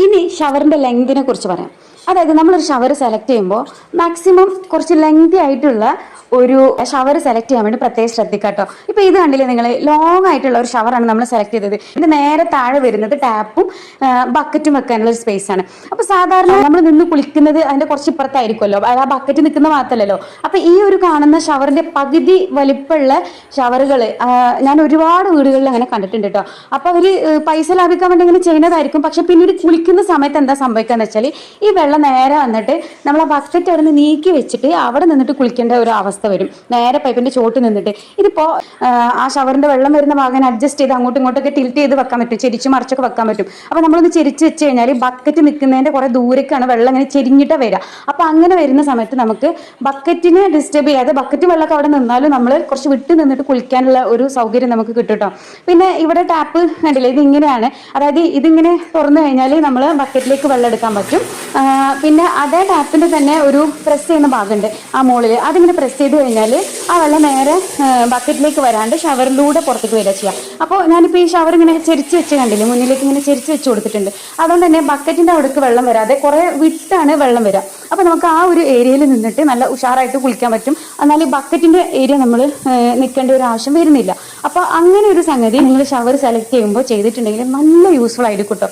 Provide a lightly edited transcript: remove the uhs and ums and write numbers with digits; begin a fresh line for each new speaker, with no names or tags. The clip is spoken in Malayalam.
ഇനി ഷവറിന്റെ ലെങ്തിനെ കുറിച്ച് പറയാം. അതായത് നമ്മളൊരു ഷവർ സെലക്ട് ചെയ്യുമ്പോൾ മാക്സിമം കുറച്ച് ലെങ്തി ആയിട്ടുള്ള ഒരു ഷവർ സെലക്ട് ചെയ്യാൻ വേണ്ടി പ്രത്യേകം ശ്രദ്ധിക്കുക കേട്ടോ. ഇപ്പൊ ഇത് കണ്ടില്ലേ നിങ്ങൾ, ലോങ് ആയിട്ടുള്ള ഒരു ഷവറാണ് നമ്മൾ സെലക്ട് ചെയ്തത്. ഇതിന്റെ നേരെ താഴെ വരുന്നത് ടാപ്പും ബക്കറ്റും വെക്കാനുള്ള ഒരു സ്പേസ് ആണ്. അപ്പൊ സാധാരണ നമ്മൾ നിന്ന് കുളിക്കുന്നത് അതിന്റെ കുറച്ച് ഇപ്പുറത്തായിരിക്കുമല്ലോ, ആ ബക്കറ്റ് നിൽക്കുന്ന മാത്രമല്ലല്ലോ. അപ്പൊ ഈ ഒരു കാണുന്ന ഷവറിന്റെ പകുതി വലിപ്പമുള്ള ഷവറുകൾ ഞാൻ ഒരുപാട് വീടുകളിൽ അങ്ങനെ കണ്ടിട്ടുണ്ട് കേട്ടോ. അപ്പൊ അവര് പൈസ ലാഭിക്കാൻ വേണ്ടി ഇങ്ങനെ ചെയ്യുന്നതായിരിക്കും. പക്ഷെ പിന്നീട് കുളിക്കുന്ന സമയത്ത് എന്താ സംഭവിക്കാന്ന് വെച്ചാൽ ഈ വെള്ളം നേരെ വന്നിട്ട് നമ്മൾ ആ ബക്കറ്റ് അവിടെ നിന്ന് നീക്കി വെച്ചിട്ട് അവിടെ നിന്നിട്ട് കുളിക്കേണ്ട ഒരു അവസ്ഥ വരും, നേരെ പൈപ്പിന്റെ ചോട്ട് നിന്നിട്ട്. ഇതിപ്പോ ആ ഷവറിന്റെ വെള്ളം വരുന്ന ഭാഗം അഡ്ജസ്റ്റ് ചെയ്ത് അങ്ങോട്ടും ഇങ്ങോട്ടൊക്കെ ടിൽറ്റ് ചെയ്ത് വെക്കാൻ പറ്റും, ചെരിച്ച് മറിച്ചൊക്കെ വെക്കാൻ പറ്റും. അപ്പൊ നമ്മളൊന്ന് ചെരിച്ച് വെച്ച് കഴിഞ്ഞാൽ ബക്കറ്റ് നിൽക്കുന്നതിന്റെ കുറെ ദൂരേക്കാണ് വെള്ളം ഇങ്ങനെ ചെരിഞ്ഞിട്ട് വരിക. അപ്പൊ അങ്ങനെ വരുന്ന സമയത്ത് നമുക്ക് ബക്കറ്റിനെ ഡിസ്റ്റർബ് ചെയ്യാതെ ബക്കറ്റ് വെള്ളമൊക്കെ അവിടെ നിന്നാലും നമ്മൾ കുറച്ച് വിട്ട് നിന്നിട്ട് കുളിക്കാനുള്ള ഒരു സൗകര്യം നമുക്ക് കിട്ടും കേട്ടോ. പിന്നെ ഇവിടെ ടാപ്പ് കണ്ടില്ലേ, ഇത് ഇങ്ങനെയാണ്. അതായത് ഇതിങ്ങനെ തുറന്നു കഴിഞ്ഞാൽ നമ്മൾ ബക്കറ്റിലേക്ക് വെള്ളം എടുക്കാൻ പറ്റും. പിന്നെ അതേ ടാപ്പിന്റെ തന്നെ ഒരു പ്രസ് ചെയ്യുന്ന ഭാഗമുണ്ട് ആ മുകളിൽ, അതിങ്ങനെ പ്രസ് ചെയ്ത് കഴിഞ്ഞാൽ ആ വെള്ളം നേരെ ബക്കറ്റിലേക്ക് വരാണ്ട് ഷവറിലൂടെ പുറത്തേക്ക് വരിക ചെയ്യാം. അപ്പോൾ ഞാനിപ്പോൾ ഈ ഷവർ ഇങ്ങനെ ചെരിച്ച് വെച്ച് കണ്ടില്ലേ, മുന്നിലേക്ക് ഇങ്ങനെ ചെരിച്ച് വെച്ച് കൊടുത്തിട്ടുണ്ട്. അതുകൊണ്ട് തന്നെ ബക്കറ്റിന്റെ അവിടേക്ക് വെള്ളം വരാതെ കുറെ വിട്ടാണ് വെള്ളം വരിക. അപ്പൊ നമുക്ക് ആ ഒരു ഏരിയയിൽ നിന്നിട്ട് നല്ല ഉഷാറായിട്ട് കുളിക്കാൻ പറ്റും. എന്നാൽ ഈ ബക്കറ്റിന്റെ ഏരിയ നമ്മൾ നിൽക്കേണ്ട ഒരു ആവശ്യം വരുന്നില്ല. അപ്പൊ അങ്ങനെ ഒരു സംഗതി നിങ്ങൾ ഷവർ സെലക്ട് ചെയ്യുമ്പോൾ ചെയ്തിട്ടുണ്ടെങ്കിൽ നല്ല യൂസ്ഫുൾ ആയിരിക്കും കേട്ടോ.